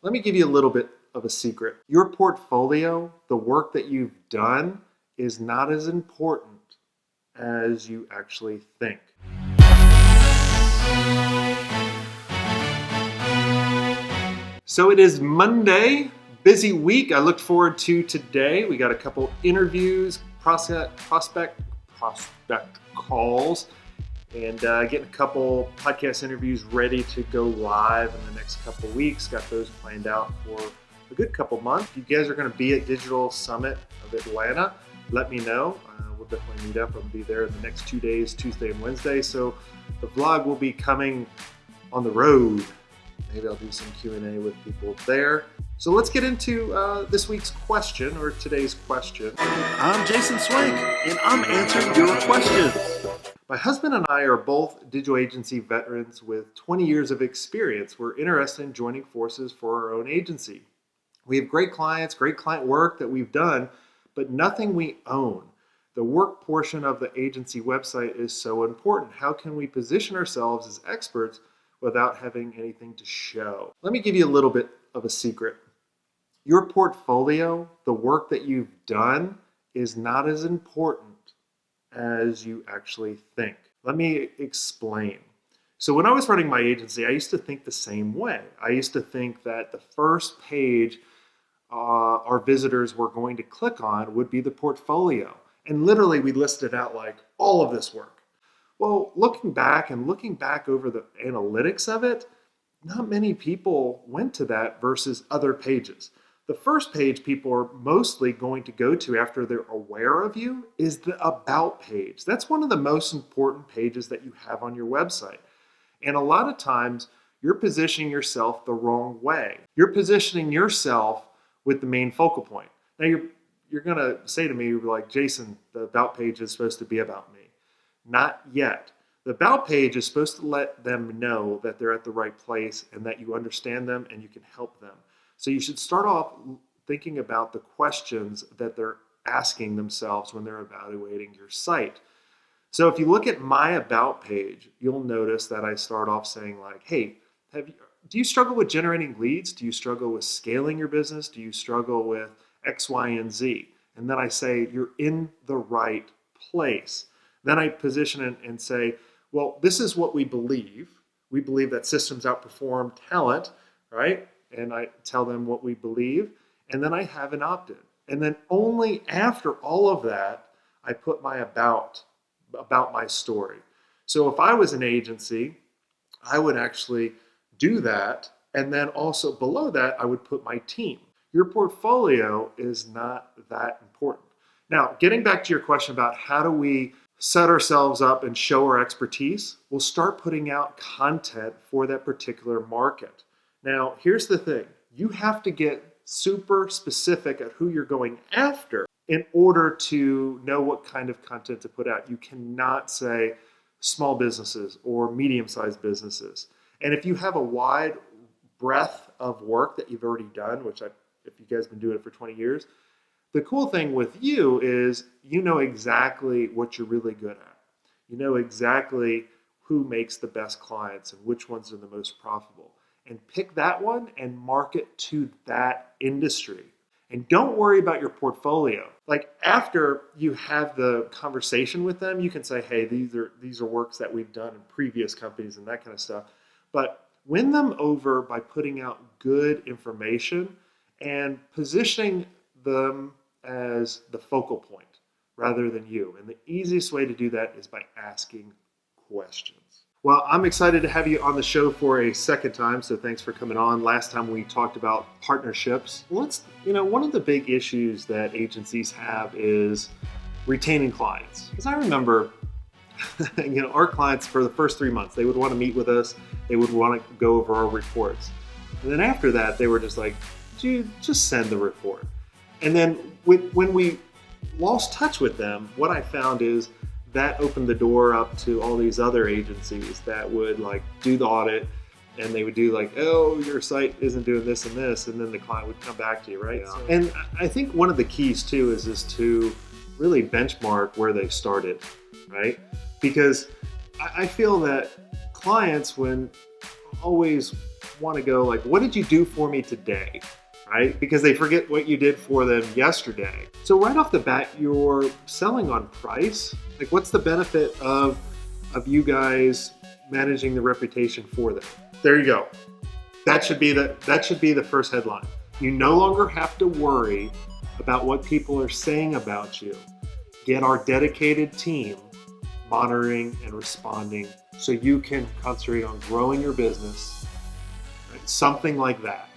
Let me give you a little bit of a secret. Your portfolio, the work that you've done, is not as important as you actually think. So it is Monday, busy week. I look forward to today. We got a couple interviews, prospect calls, and getting a couple podcast interviews ready to go live in the next couple weeks. Got those planned out for a good couple months. If you guys are going to be at Digital Summit of Atlanta, let me know. We'll definitely meet up. I'll be there in the next 2 days, Tuesday and Wednesday. So the vlog will be coming on the road. Maybe I'll do some Q&A with people there. So let's get into this week's question, or today's question. I'm Jason Swenk, and I'm answering your questions. My husband and I are both digital agency veterans with 20 years of experience. We're interested in joining forces for our own agency. We have great clients, great client work that we've done, but nothing we own. The work portion of the agency website is so important. How can we position ourselves as experts without having anything to show? Let me give you a little bit of a secret. Your portfolio, the work that you've done, is not as important as you actually think. Let me explain. So when I was running my agency, I used to think the same way. I used to think that the first page our visitors were going to click on would be the portfolio. And literally we listed out like all of this work. Well, looking back over the analytics of it, not many people went to that versus other pages. The first page people are mostly going to go to after they're aware of you is the About page. That's one of the most important pages that you have on your website. And a lot of times you're positioning yourself the wrong way. You're positioning yourself with the main focal point. Now you're going to say to me, you're like, Jason, the About page is supposed to be about me. Not yet. The About page is supposed to let them know that they're at the right place and that you understand them and you can help them. So you should start off thinking about the questions that they're asking themselves when they're evaluating your site. So if you look at my About page, you'll notice that I start off saying like, hey, do you struggle with generating leads? Do you struggle with scaling your business? Do you struggle with X, Y, and Z? And then I say, you're in the right place. Then I position it and say, well, this is what we believe. We believe that systems outperform talent, right? And I tell them what we believe. And then I have an opt-in. And then only after all of that, I put my about my story. So if I was an agency, I would actually do that. And then also below that, I would put my team. Your portfolio is not that important. Now, getting back to your question about how do we set ourselves up and show our expertise, we'll start putting out content for that particular market. Now, here's the thing. You have to get super specific at who you're going after in order to know what kind of content to put out. You cannot say small businesses or medium-sized businesses. And if you have a wide breadth of work that you've already done, if you guys have been doing it for 20 years, the cool thing with you is you know exactly what you're really good at. You know exactly who makes the best clients and which ones are the most profitable. And pick that one and market to that industry. And don't worry about your portfolio. Like after you have the conversation with them, you can say, hey, these are works that we've done in previous companies and that kind of stuff. But win them over by putting out good information and positioning them as the focal point rather than you. And the easiest way to do that is by asking questions. Well, I'm excited to have you on the show for a second time, so thanks for coming on. Last time we talked about partnerships. One of the big issues that agencies have is retaining clients. Because I remember, our clients for the first 3 months, they would want to meet with us, they would want to go over our reports. And then after that, they were just like, dude, just send the report. And then when we lost touch with them, what I found is that opened the door up to all these other agencies that would like do the audit and they would do like, oh, your site isn't doing this and this, and then the client would come back to you, right? Yeah. And I think one of the keys too is to really benchmark where they started, right? Because I feel that clients when always want to go like, what did you do for me today? Right? Because they forget what you did for them yesterday. So right off the bat, you're selling on price. Like, what's the benefit of you guys managing the reputation for them? There you go. That should be the first headline. You no longer have to worry about what people are saying about you. Get our dedicated team monitoring and responding so you can concentrate on growing your business, right? Something like that.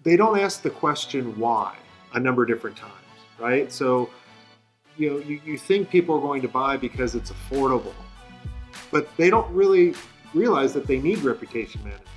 They don't ask the question why a number of different times, right? So, you think people are going to buy because it's affordable, but they don't really realize that they need reputation management.